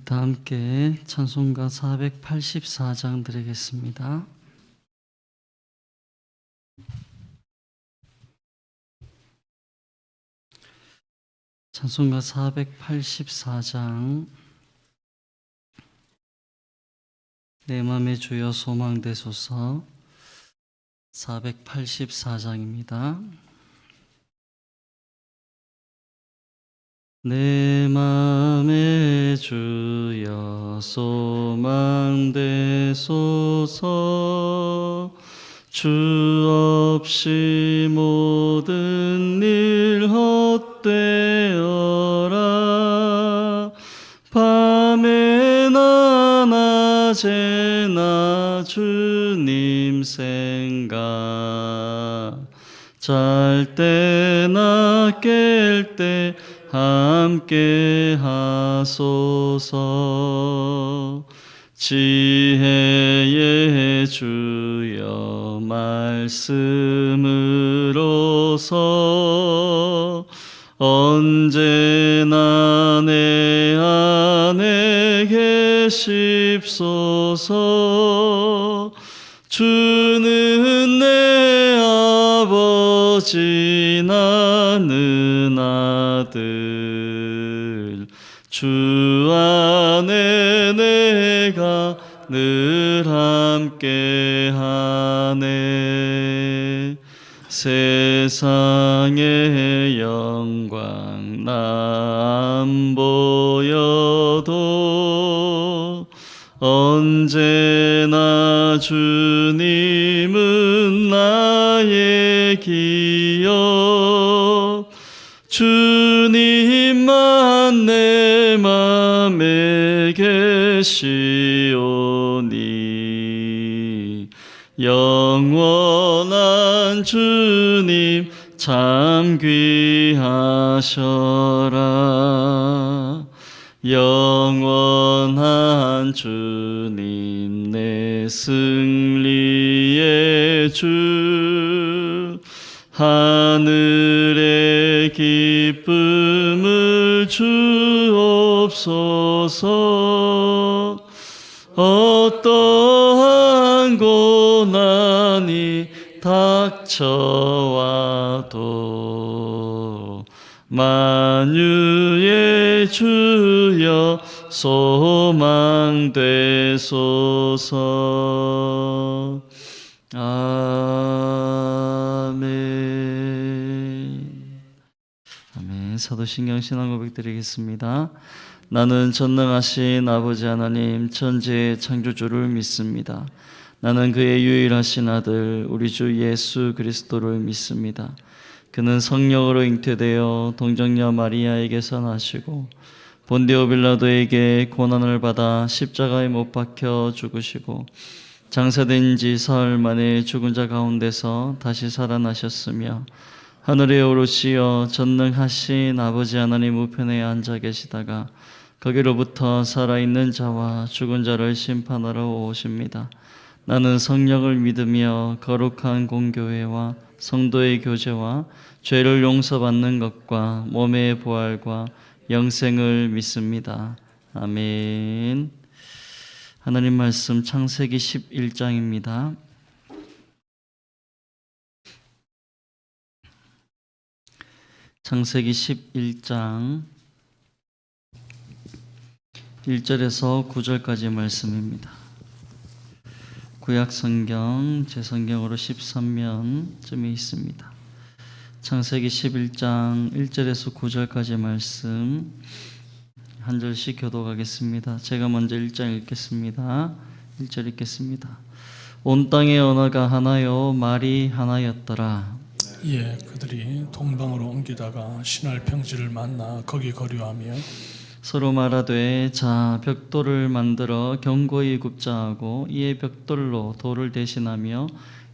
다 함께 찬송가 484장 드리겠습니다. 찬송가 484장. 내 맘에 주여 소망되소서. 484장입니다. 내 맘에 주여 소망되소서. 주 없이 모든 일 헛되어라. 밤에나 낮에나 주님 생각, 잘 때나 깰 때 함께 하소서. 지혜의 주여 말씀으로서 언제나 내 안에 계십소서. 주는 내 아버지 나는 아들, 주 안에 내가 늘 함께하네. 세상의 영광 나 안 보여도 언제나 주님은 나의 기업. 주님만 내 맘에 계시오니 영원한 주님 참 귀하셔라. 영원한 주님 내 승리의 주, 하늘의 기쁨을 주옵소서. 어떠한 고난이 닥쳐와도 만유의 주여 소망되소서. 아멘. 아멘. 사도신경 신앙고백 드리겠습니다. 나는 전능하신 아버지 하나님 천지의 창조주를 믿습니다. 나는 그의 유일하신 아들 우리 주 예수 그리스도를 믿습니다. 그는 성령으로 잉태되어 동정녀 마리아에게서 나시고 본디오 빌라도에게 고난을 받아 십자가에 못 박혀 죽으시고 장사된 지 사흘 만에 죽은 자 가운데서 다시 살아나셨으며 하늘에 오르시어 전능하신 아버지 하나님 우편에 앉아 계시다가 거기로부터 살아있는 자와 죽은 자를 심판하러 오십니다. 나는 성령을 믿으며 거룩한 공교회와 성도의 교제와 죄를 용서받는 것과 몸의 부활과 영생을 믿습니다. 아멘. 하나님 말씀 창세기 11장입니다. 창세기 11장 1절에서 9절까지 말씀입니다. 구약성경 제 성경으로 13면쯤에 있습니다. 창세기 11장 1절에서 9절까지 말씀 한 절씩 교독하겠습니다. 제가 먼저 1장 읽겠습니다. 1절 읽겠습니다. 온 땅의 언어가 하나요 말이 하나였더라. 예, 그들이 동방으로 옮기다가 신할 평지를 만나 거기 거류하며 서로 말하되 자 벽돌을 만들어 견고히 굽자 하고 이에 벽돌로 돌을 대신하며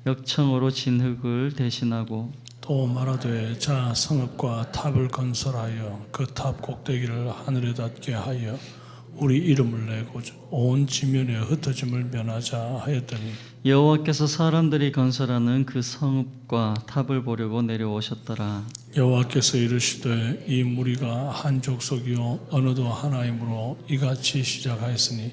역청으로 진흙을 대신하고 또 말하되 자 성읍과 탑을 건설하여 그 탑 꼭대기를 하늘에 닿게 하여 우리 이름을 내고 온 지면에 흩어짐을 면하자 하였더니 여호와께서 사람들이 건설하는 그 성읍과 탑을 보려고 내려오셨더라. 여호와께서 이르시되 이 무리가 한 족속이요 언어도 하나이므로 이같이 시작하였으니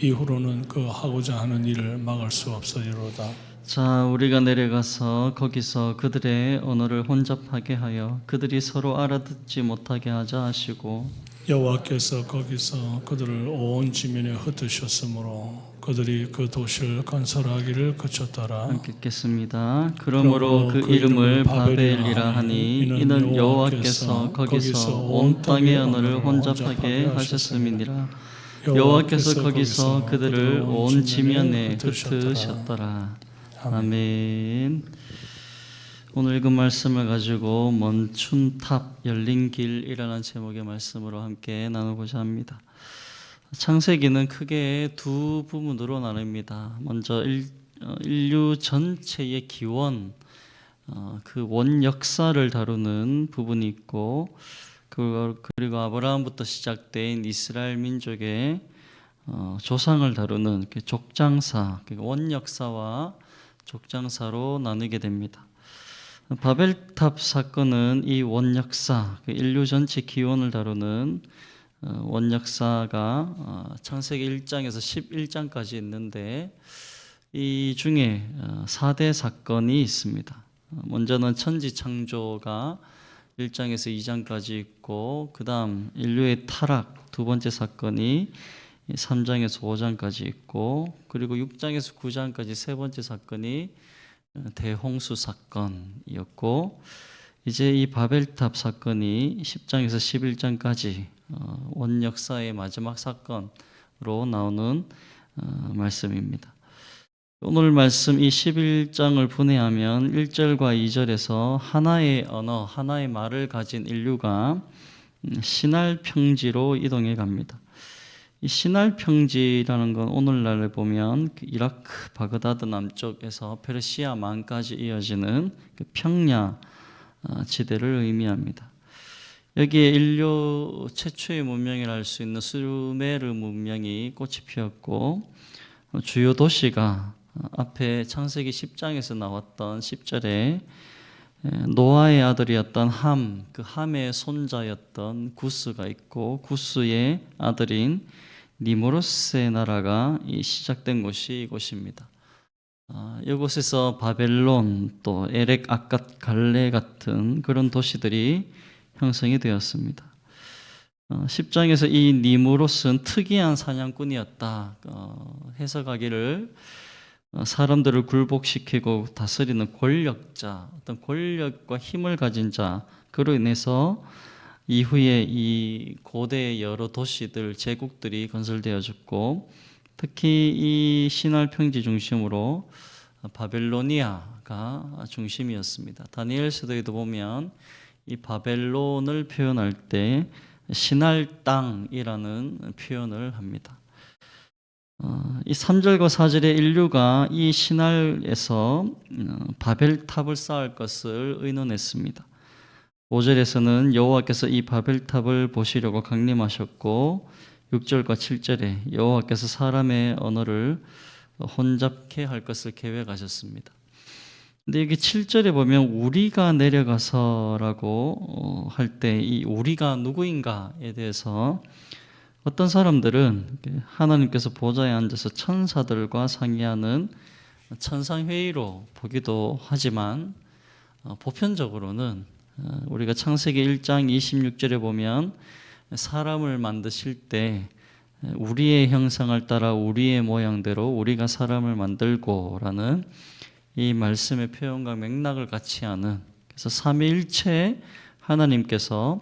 이후로는 그 하고자 하는 일을 막을 수 없으리로다. 자, 우리가 내려가서 거기서 그들의 언어를 혼잡하게 하여 그들이 서로 알아듣지 못하게 하자 하시고 여호와께서 거기서 그들을 온 지면에 흩으셨으므로 그들이 그 도시를 건설하기를 그쳤더라. 함께 읽겠습니다. 그러므로 그 이름을 바벨이라 하니 이는 여호와께서 거기서 온 땅의 언어를 혼잡하게 하셨음이니라. 여호와께서 거기서 그들을 온 지면에 흩으셨더라. 아멘. 오늘 그 말씀을 가지고 멈춘 탑 열린 길이라는 제목의 말씀으로 함께 나누고자 합니다. 창세기는 크게 두 부분으로 나눕니다. 먼저 인류 전체의 기원, 그 원 역사를 다루는 부분이 있고, 그리고 아브라함부터 시작된 이스라엘 민족의 조상을 다루는 족장사, 원 역사와 족장사로 나누게 됩니다. 바벨탑 사건은 이 원역사, 인류 전체 기원을 다루는 원역사가 창세기 1장에서 11장까지 있는데 이 중에 4대 사건이 있습니다. 먼저는 천지창조가 1장에서 2장까지 있고 그 다음 인류의 타락 두 번째 사건이 3장에서 5장까지 있고 그리고 6장에서 9장까지 세 번째 사건이 대홍수 사건이었고 이제 이 바벨탑 사건이 10장에서 11장까지 원역사의 마지막 사건으로 나오는 말씀입니다. 오늘 말씀 이 11장을 분해하면 1절과 2절에서 하나의 언어, 하나의 말을 가진 인류가 시날 평지로 이동해 갑니다. 이 시날 평지라는 건 오늘날에 보면 이라크 바그다드 남쪽에서 페르시아만까지 이어지는 그 평야 지대를 의미합니다. 여기에 인류 최초의 문명이라 할 수 있는 수메르 문명이 꽃이 피었고 주요 도시가 앞에 창세기 10장에서 나왔던 10절에 노아의 아들이었던 함, 그 함의 손자였던 구스가 있고 구스의 아들인 니무로스의 나라가 시작된 곳이 이곳입니다. 이곳에서 바벨론 또 에렉, 아갓, 갈레 같은 그런 도시들이 형성이 되었습니다. 10장에서 이 니무로스는 특이한 사냥꾼이었다 해석하기를 사람들을 굴복시키고 다스리는 권력자, 어떤 권력과 힘을 가진 자, 그로 인해서 이후에 이 고대의 여러 도시들, 제국들이 건설되어졌고 특히 이 시날 평지 중심으로 바벨로니아가 중심이었습니다. 다니엘 서도에도 보면 이 바벨론을 표현할 때 시날 땅이라는 표현을 합니다. 이 3절과 4절의 인류가 이 시날에서 바벨탑을 쌓을 것을 의논했습니다. 5절에서는 여호와께서 이 바벨탑을 보시려고 강림하셨고 6절과 7절에 여호와께서 사람의 언어를 혼잡케 할 것을 계획하셨습니다. 근데 여기 7절에 보면 우리가 내려가서라고 할 때 이 우리가 누구인가에 대해서 어떤 사람들은 하나님께서 보좌에 앉아서 천사들과 상의하는 천상회의로 보기도 하지만 보편적으로는 우리가 창세기 1장 26절에 보면 사람을 만드실 때 우리의 형상을 따라 우리의 모양대로 우리가 사람을 만들고라는 이 말씀의 표현과 맥락을 같이 하는 그래서 삼위일체 하나님께서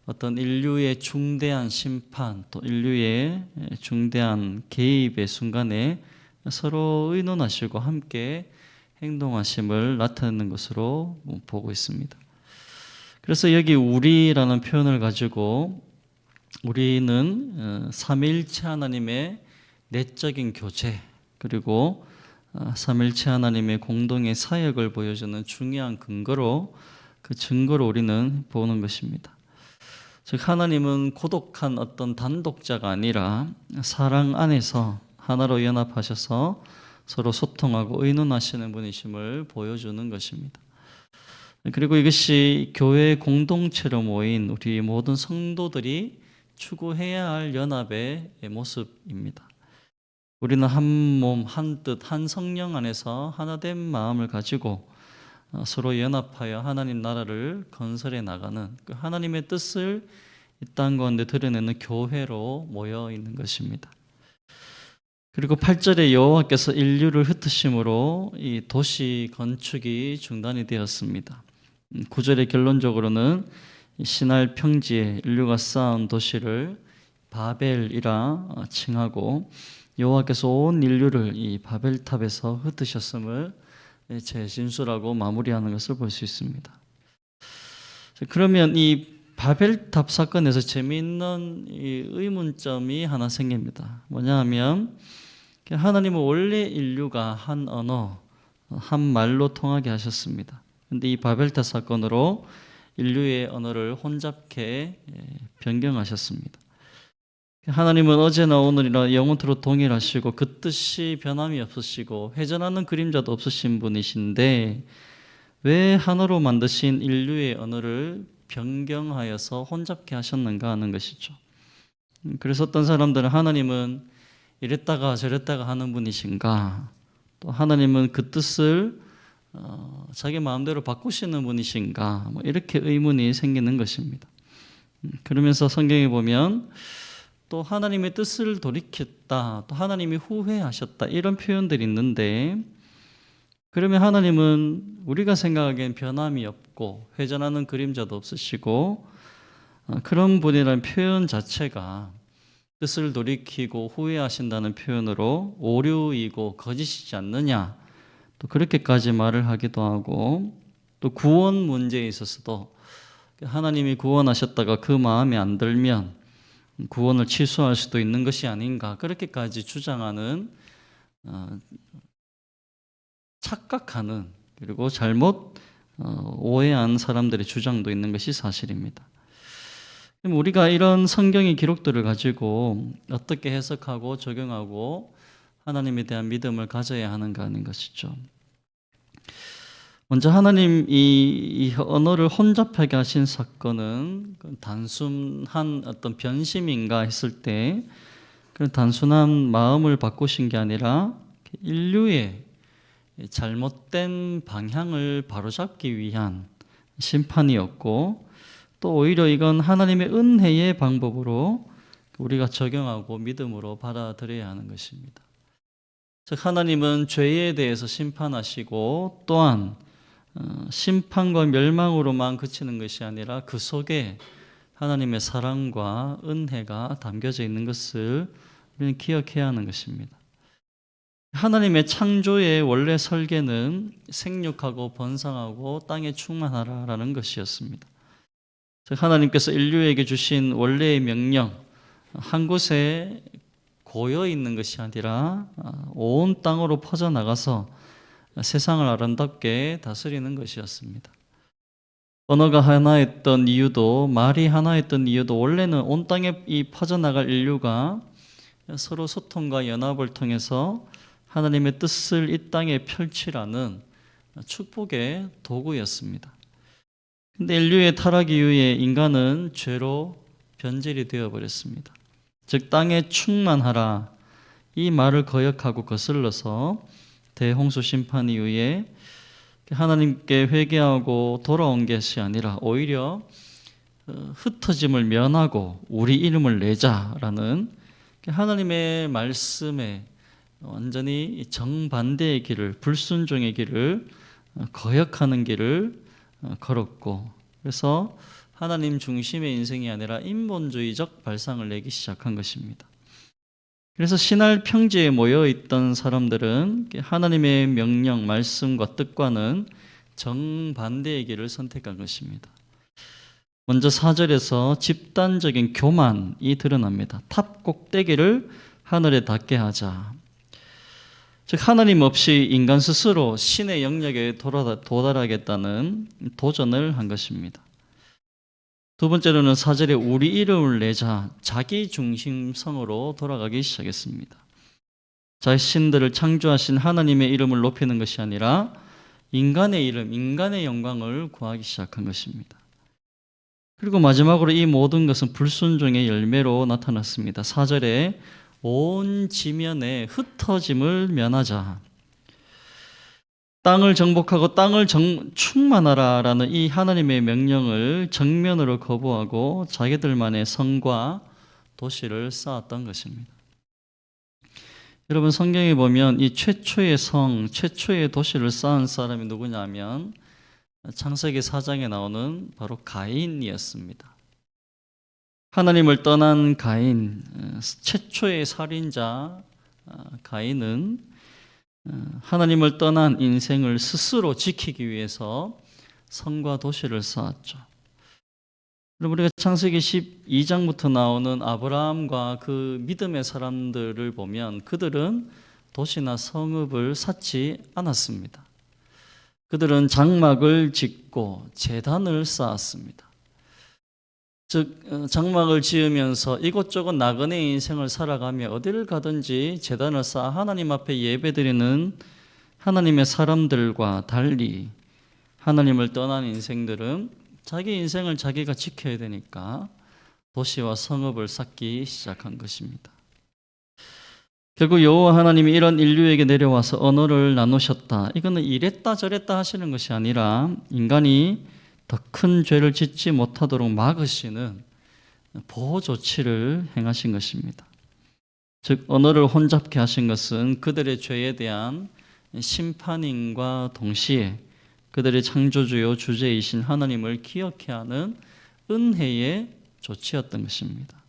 어떤 인류의 중대한 심판 또 인류의 중대한 개입의 순간에 서로 의논하시고 함께 행동하심을 나타내는 것으로 보고 있습니다. 그래서 여기 우리라는 표현을 가지고 우리는 삼위일체 하나님의 내적인 교제 그리고 삼위일체 하나님의 공동의 사역을 보여주는 중요한 근거로 그 증거로 우리는 보는 것입니다. 즉 하나님은 고독한 어떤 단독자가 아니라 사랑 안에서 하나로 연합하셔서 서로 소통하고 의논하시는 분이심을 보여주는 것입니다. 그리고 이것이 교회 공동체로 모인 우리 모든 성도들이 추구해야 할 연합의 모습입니다. 우리는 한 몸, 한 뜻, 한 성령 안에서 하나된 마음을 가지고 서로 연합하여 하나님 나라를 건설해 나가는 그 하나님의 뜻을 이 땅 가운데 드러내는 교회로 모여 있는 것입니다. 그리고 8절에 여호와께서 인류를 흩으심으로 이 도시 건축이 중단이 되었습니다. 9절의 결론적으로는 신할 평지에 인류가 쌓은 도시를 바벨이라 칭하고 여호와께서 온 인류를 이 바벨탑에서 흩으셨음을 재진술하고 마무리하는 것을 볼 수 있습니다. 그러면 이 바벨탑 사건에서 재미있는 이 의문점이 하나 생깁니다. 뭐냐 하면 하나님은 원래 인류가 한 언어, 한 말로 통하게 하셨습니다. 그런데 이 바벨탑 사건으로 인류의 언어를 혼잡케 변경하셨습니다. 하나님은 어제나 오늘이나 영원토록 동일하시고 그 뜻이 변함이 없으시고 회전하는 그림자도 없으신 분이신데 왜 하나로 만드신 인류의 언어를 변경하여서 혼잡케 하셨는가 하는 것이죠. 그래서 어떤 사람들은 하나님은 이랬다가 저랬다가 하는 분이신가, 또 하나님은 그 뜻을 자기 마음대로 바꾸시는 분이신가, 이렇게 의문이 생기는 것입니다. 그러면서 성경에 보면 또 하나님의 뜻을 돌이켰다, 또 하나님이 후회하셨다, 이런 표현들이 있는데, 그러면 하나님은 우리가 생각하기엔 변함이 없고 회전하는 그림자도 없으시고 그런 분이라는 표현 자체가 뜻을 돌이키고 후회하신다는 표현으로 오류이고 거짓이지 않느냐, 또 그렇게까지 말을 하기도 하고, 또 구원 문제에 있어서도 하나님이 구원하셨다가 그 마음에 안 들면 구원을 취소할 수도 있는 것이 아닌가, 그렇게까지 주장하는, 착각하는, 그리고 잘못 오해한 사람들의 주장도 있는 것이 사실입니다. 우리가 이런 성경의 기록들을 가지고 어떻게 해석하고 적용하고 하나님에 대한 믿음을 가져야 하는가 하는 것이죠. 먼저 하나님 이 언어를 혼잡하게 하신 사건은 단순한 어떤 변심인가 했을 때 그런 단순한 마음을 바꾸신 게 아니라 인류의 잘못된 방향을 바로잡기 위한 심판이었고, 또 오히려 이건 하나님의 은혜의 방법으로 우리가 적용하고 믿음으로 받아들여야 하는 것입니다. 즉 하나님은 죄에 대해서 심판하시고 또한 심판과 멸망으로만 그치는 것이 아니라 그 속에 하나님의 사랑과 은혜가 담겨져 있는 것을 우리는 기억해야 하는 것입니다. 하나님의 창조의 원래 설계는 생육하고 번성하고 땅에 충만하라라는 것이었습니다. 즉 하나님께서 인류에게 주신 원래의 명령, 한 곳에 고여 있는 것이 아니라 온 땅으로 퍼져나가서 세상을 아름답게 다스리는 것이었습니다. 언어가 하나였던 이유도, 말이 하나였던 이유도 원래는 온 땅에 이 퍼져나갈 인류가 서로 소통과 연합을 통해서 하나님의 뜻을 이 땅에 펼치라는 축복의 도구였습니다. 그런데 인류의 타락 이후에 인간은 죄로 변질이 되어버렸습니다. 즉 땅에 충만하라, 이 말을 거역하고 거슬러서 대홍수 심판 이후에 하나님께 회개하고 돌아온 것이 아니라 오히려 흩어짐을 면하고 우리 이름을 내자라는 하나님의 말씀에 완전히 정반대의 길을, 불순종의 길을, 거역하는 길을 걸었고, 그래서 하나님 중심의 인생이 아니라 인본주의적 발상을 내기 시작한 것입니다. 그래서 신할 평지에 모여있던 사람들은 하나님의 명령, 말씀과 뜻과는 정반대의 길을 선택한 것입니다. 먼저 4절에서 집단적인 교만이 드러납니다. 탑 꼭대기를 하늘에 닿게 하자. 즉 하나님 없이 인간 스스로 신의 영역에 도달하겠다는 도전을 한 것입니다. 두 번째로는 4절에 우리 이름을 내자 자기 중심성으로 돌아가기 시작했습니다. 자신들을 창조하신 하나님의 이름을 높이는 것이 아니라 인간의 이름, 인간의 영광을 구하기 시작한 것입니다. 그리고 마지막으로 이 모든 것은 불순종의 열매로 나타났습니다. 4절에 온 지면에 흩어짐을 면하자. 땅을 정복하고 땅을 충만하라라는 이 하나님의 명령을 정면으로 거부하고 자기들만의 성과 도시를 쌓았던 것입니다. 여러분, 성경에 보면 이 최초의 성, 최초의 도시를 쌓은 사람이 누구냐면 창세기 4장에 나오는 바로 가인이었습니다. 하나님을 떠난 가인, 최초의 살인자 가인은 하나님을 떠난 인생을 스스로 지키기 위해서 성과 도시를 쌓았죠. 그럼 우리가 창세기 12장부터 나오는 아브라함과 그 믿음의 사람들을 보면 그들은 도시나 성읍을 쌓지 않았습니다. 그들은 장막을 짓고 제단을 쌓았습니다. 즉 장막을 지으면서 이곳저곳 나그네 인생을 살아가며 어디를 가든지 제단을 쌓아 하나님 앞에 예배드리는 하나님의 사람들과 달리 하나님을 떠난 인생들은 자기 인생을 자기가 지켜야 되니까 도시와 성읍을 쌓기 시작한 것입니다. 결국 여호와 하나님이 이런 인류에게 내려와서 언어를 나누셨다. 이거는 이랬다 저랬다 하시는 것이 아니라 인간이 더 큰 죄를 짓지 못하도록 막으시는 보호 조치를 행하신 것입니다. 즉 언어를 혼잡케 하신 것은 그들의 죄에 대한 심판임과 동시에 그들의 창조주요 주제이신 하나님을 기억해 하는 은혜의 조치였던 것입니다.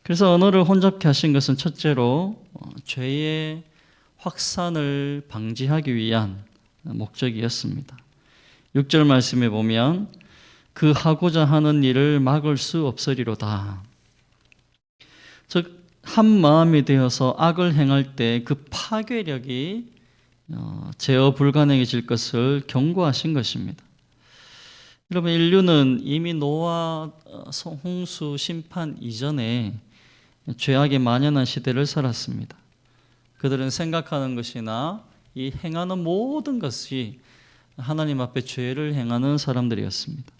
그래서 언어를 혼잡케 하신 것은 첫째로 죄의 확산을 방지하기 위한 목적이었습니다. 6절 말씀에 보면 그 하고자 하는 일을 막을 수 없으리로다. 즉 한 마음이 되어서 악을 행할 때 그 파괴력이 제어 불가능해질 것을 경고하신 것입니다. 여러분, 인류는 이미 노아 홍수 심판 이전에 죄악이 만연한 시대를 살았습니다. 그들은 생각하는 것이나 이 행하는 모든 것이 하나님 앞에 죄를 행하는 사람들이었습니다.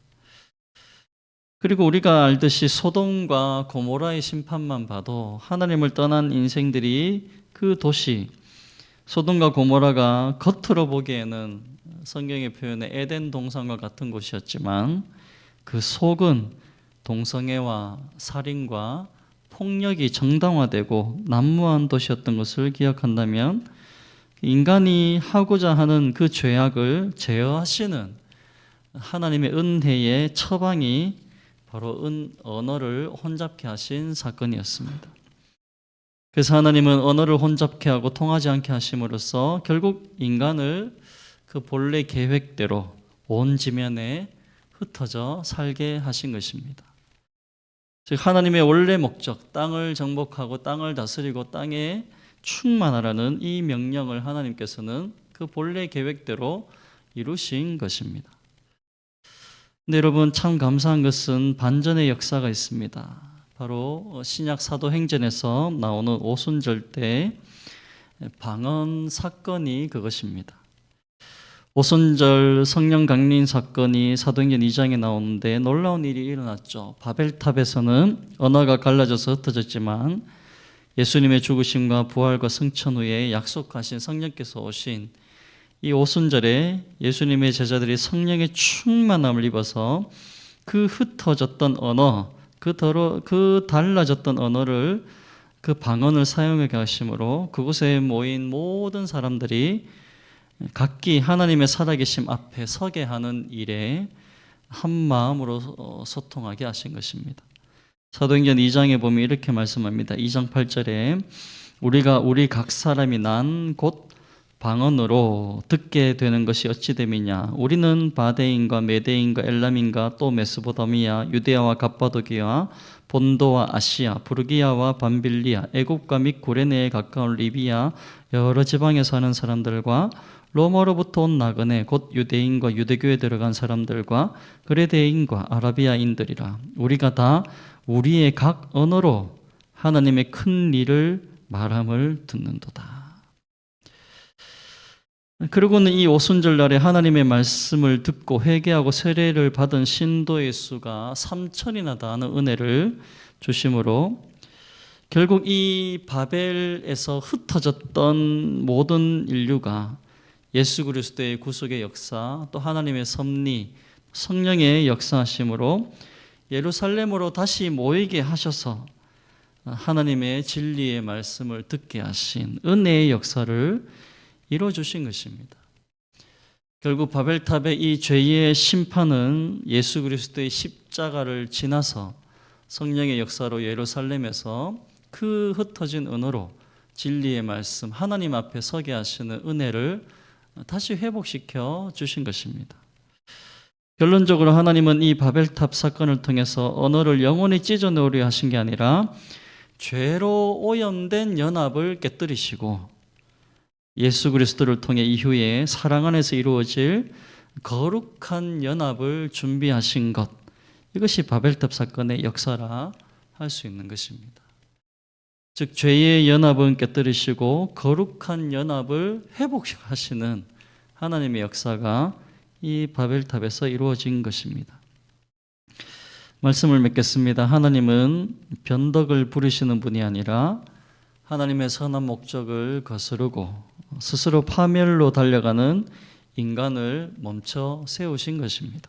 그리고 우리가 알듯이 소돔과 고모라의 심판만 봐도 하나님을 떠난 인생들이 그 도시 소돔과 고모라가 겉으로 보기에는 성경의 표현에 에덴 동산과 같은 곳이었지만 그 속은 동성애와 살인과 폭력이 정당화되고 난무한 도시였던 것을 기억한다면 인간이 하고자 하는 그 죄악을 제어하시는 하나님의 은혜의 처방이 바로 언어를 혼잡케 하신 사건이었습니다. 그래서 하나님은 언어를 혼잡케 하고 통하지 않게 하심으로써 결국 인간을 그 본래 계획대로 온 지면에 흩어져 살게 하신 것입니다. 즉 하나님의 원래 목적, 땅을 정복하고 땅을 다스리고 땅에 충만하라는 이 명령을 하나님께서는 그 본래 계획대로 이루신 것입니다. 근데 여러분, 참 감사한 것은 반전의 역사가 있습니다. 바로 신약 사도행전에서 나오는 오순절 때 방언 사건이 그것입니다. 오순절 성령 강림 사건이 사도행전 2장에 나오는데 놀라운 일이 일어났죠. 바벨탑에서는 언어가 갈라져서 흩어졌지만 예수님의 죽으심과 부활과 승천 후에 약속하신 성령께서 오신 이 오순절에 예수님의 제자들이 성령의 충만함을 입어서 그 흩어졌던 언어, 그 달라졌던 언어를 그 방언을 사용하게 하심으로 그곳에 모인 모든 사람들이 각기 하나님의 살아계심 앞에 서게 하는 일에 한 마음으로 소통하게 하신 것입니다. 사도행전 2장에 보면 이렇게 말씀합니다. 2장 8절에 우리가 우리 각 사람이 난 곳 방언으로 듣게 되는 것이 어찌 됨이냐. 우리는 바데인과 메데인과 엘람인과 또 메소포타미아, 유데아와 갑바도기아, 본도와 아시아, 부르기아와 밤빌리아, 애굽과 및 구레네에 가까운 리비아 여러 지방에 사는 사람들과 로마로부터 온 나그네 곧 유대인과 유대교에 들어간 사람들과 그레데인과 아라비아인들이라. 우리가 다 우리의 각 언어로 하나님의 큰 일을 말함을 듣는도다. 그리고는 이 오순절 날에 하나님의 말씀을 듣고 회개하고 세례를 받은 신도의 수가 3천이나 다하는 은혜를 주심으로 결국 이 바벨에서 흩어졌던 모든 인류가 예수 그리스도의 구속의 역사, 또 하나님의 섭리, 성령의 역사하심으로 예루살렘으로 다시 모이게 하셔서 하나님의 진리의 말씀을 듣게 하신 은혜의 역사를 이루어주신 것입니다. 결국 바벨탑의 이 죄의 심판은 예수 그리스도의 십자가를 지나서 성령의 역사로 예루살렘에서 그 흩어진 언어로 진리의 말씀, 하나님 앞에 서게 하시는 은혜를 다시 회복시켜 주신 것입니다. 결론적으로 하나님은 이 바벨탑 사건을 통해서 언어를 영원히 찢어놓으려 하신 게 아니라 죄로 오염된 연합을 깨뜨리시고 예수 그리스도를 통해 이후에 사랑 안에서 이루어질 거룩한 연합을 준비하신 것, 이것이 바벨탑 사건의 역사라 할 수 있는 것입니다. 즉 죄의 연합은 깨뜨리시고 거룩한 연합을 회복하시는 하나님의 역사가 이 바벨탑에서 이루어진 것입니다. 말씀을 맺겠습니다. 하나님은 변덕을 부리시는 분이 아니라 하나님의 선한 목적을 거스르고 스스로 파멸로 달려가는 인간을 멈춰 세우신 것입니다.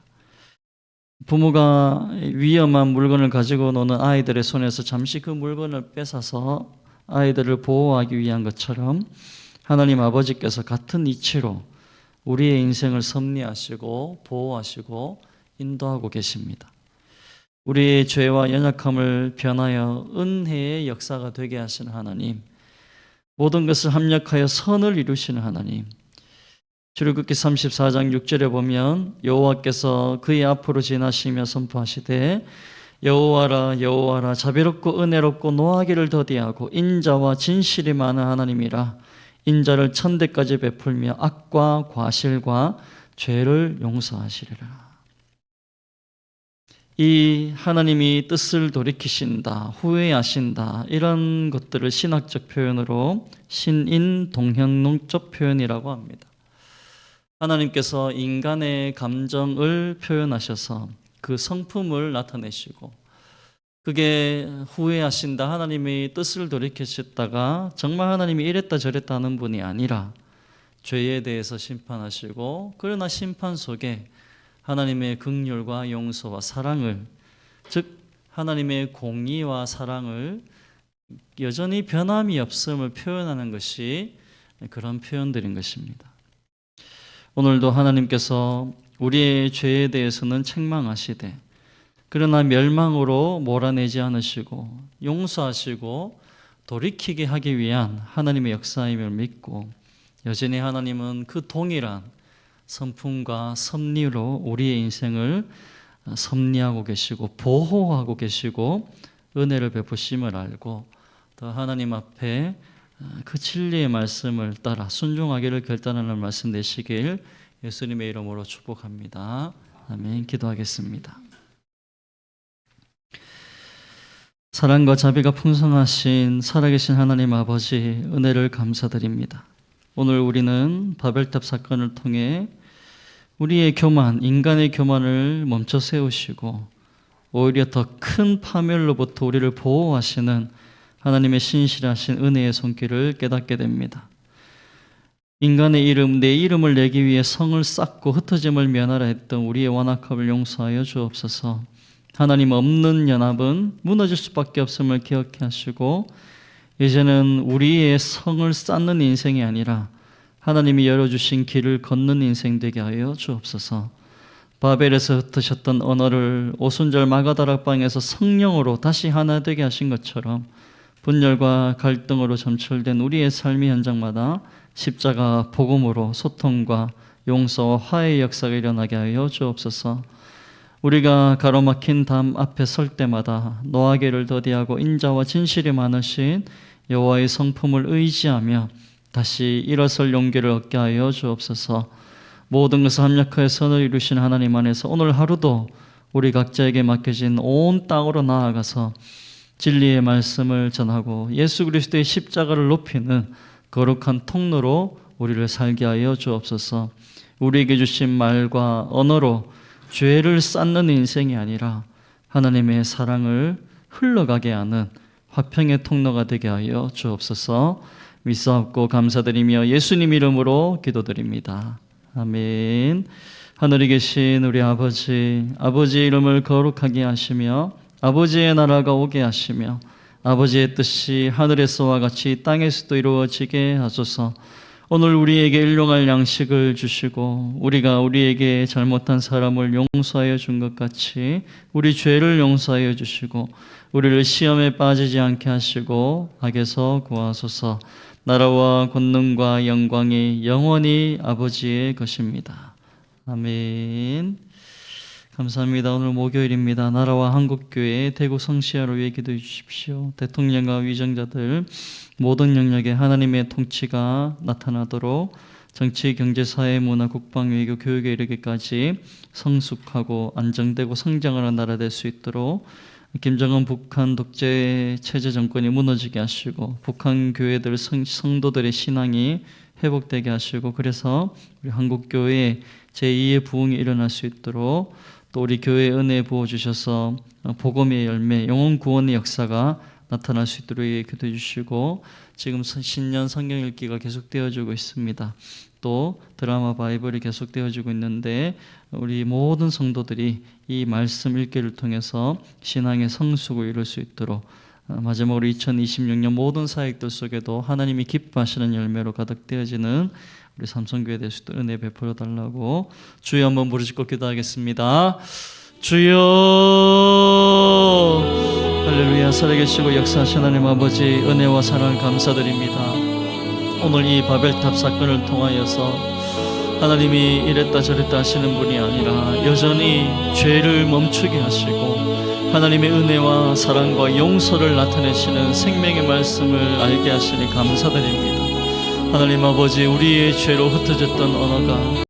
부모가 위험한 물건을 가지고 노는 아이들의 손에서 잠시 그 물건을 뺏어서 아이들을 보호하기 위한 것처럼 하나님 아버지께서 같은 이치로 우리의 인생을 섭리하시고 보호하시고 인도하고 계십니다. 우리의 죄와 연약함을 변하여 은혜의 역사가 되게 하시는 하나님, 모든 것을 합력하여 선을 이루시는 하나님. 출애굽기 34장 6절에 보면 여호와께서 그의 앞으로 지나시며 선포하시되 여호와라 여호와라 자비롭고 은혜롭고 노하기를 더디하고 인자와 진실이 많은 하나님이라. 인자를 천대까지 베풀며 악과 과실과 죄를 용서하시리라. 이 하나님이 뜻을 돌이키신다, 후회하신다, 이런 것들을 신학적 표현으로 신인동형론적 표현이라고 합니다. 하나님께서 인간의 감정을 표현하셔서 그 성품을 나타내시고, 그게 후회하신다, 하나님이 뜻을 돌이키셨다가 정말 하나님이 이랬다 저랬다 하는 분이 아니라 죄에 대해서 심판하시고, 그러나 심판 속에 하나님의 긍휼과 용서와 사랑을, 즉 하나님의 공의와 사랑을 여전히 변함이 없음을 표현하는 것이 그런 표현들인 것입니다. 오늘도 하나님께서 우리의 죄에 대해서는 책망하시되 그러나 멸망으로 몰아내지 않으시고 용서하시고 돌이키게 하기 위한 하나님의 역사임을 믿고, 여전히 하나님은 그 동일한 성품과 섭리로 우리의 인생을 섭리하고 계시고 보호하고 계시고 은혜를 베푸심을 알고 더 하나님 앞에 그 진리의 말씀을 따라 순종하기를 결단하는 말씀 되시길 예수님의 이름으로 축복합니다. 아멘. 기도하겠습니다. 사랑과 자비가 풍성하신 살아계신 하나님 아버지, 은혜를 감사드립니다. 오늘 우리는 바벨탑 사건을 통해 우리의 교만, 인간의 교만을 멈춰 세우시고 오히려 더 큰 파멸로부터 우리를 보호하시는 하나님의 신실하신 은혜의 손길을 깨닫게 됩니다. 인간의 이름, 내 이름을 내기 위해 성을 쌓고 흩어짐을 면하라 했던 우리의 완악함을 용서하여 주옵소서. 하나님 없는 연합은 무너질 수밖에 없음을 기억해 하시고, 이제는 우리의 성을 쌓는 인생이 아니라 하나님이 열어주신 길을 걷는 인생 되게 하여 주옵소서. 바벨에서 흩으셨던 언어를 오순절 마가다락방에서 성령으로 다시 하나 되게 하신 것처럼 분열과 갈등으로 점철된 우리의 삶의 현장마다 십자가 복음으로 소통과 용서와 화해의 역사가 일어나게 하여 주옵소서. 우리가 가로막힌 담 앞에 설 때마다 노하기를 더디하고 인자와 진실이 많으신 여호와의 성품을 의지하며 다시 일어설 용기를 얻게 하여 주옵소서. 모든 것을 합력하여 선을 이루신 하나님 안에서 오늘 하루도 우리 각자에게 맡겨진 온 땅으로 나아가서 진리의 말씀을 전하고 예수 그리스도의 십자가를 높이는 거룩한 통로로 우리를 살게 하여 주옵소서. 우리에게 주신 말과 언어로 죄를 쌓는 인생이 아니라 하나님의 사랑을 흘러가게 하는 화평의 통로가 되게 하여 주옵소서. 믿사옵고 감사드리며 예수님 이름으로 기도드립니다. 아멘. 하늘에 계신 우리 아버지의 이름을 거룩하게 하시며 아버지의 나라가 오게 하시며 아버지의 뜻이 하늘에서와 같이 땅에서도 이루어지게 하소서. 오늘 우리에게 일용할 양식을 주시고 우리가 우리에게 잘못한 사람을 용서하여 준 것 같이 우리 죄를 용서하여 주시고 우리를 시험에 빠지지 않게 하시고 악에서 구하소서. 나라와 권능과 영광이 영원히 아버지의 것입니다. 아멘. 감사합니다. 오늘 목요일입니다. 나라와 한국교회 대구 성시야를 위해 기도해 주십시오. 대통령과 위정자들 모든 영역에 하나님의 통치가 나타나도록 정치, 경제, 사회, 문화, 국방, 외교, 교육에 이르기까지 성숙하고 안정되고 성장하는 나라 될 수 있도록 김정은 북한 독재 체제 정권이 무너지게 하시고 북한 교회들 성도들의 신앙이 회복되게 하시고 그래서 우리 한국교회에 제2의 부흥이 일어날 수 있도록 또 우리 교회에 은혜 부어주셔서 복음의 열매, 영혼 구원의 역사가 나타날 수 있도록 기도해 주시고 지금 신년 성경 읽기가 계속되어지고 있습니다. 또 드라마 바이블이 계속되어지고 있는데 우리 모든 성도들이 이 말씀 읽기를 통해서 신앙의 성숙을 이룰 수 있도록 마지막으로 2026년 모든 사역들 속에도 하나님이 기뻐하시는 열매로 가득되어지는 우리 삼성교회 될 수 있도록 은혜 베풀어 달라고 주여 한번 부르짖고 기도하겠습니다. 주여. 할렐루야. 살아계시고 역사하신 하나님 아버지 은혜와 사랑을 감사드립니다. 오늘 이 바벨탑 사건을 통하여서 하나님이 이랬다 저랬다 하시는 분이 아니라 여전히 죄를 멈추게 하시고 하나님의 은혜와 사랑과 용서를 나타내시는 생명의 말씀을 알게 하시니 감사드립니다. 하나님 아버지 우리의 죄로 흩어졌던 언어가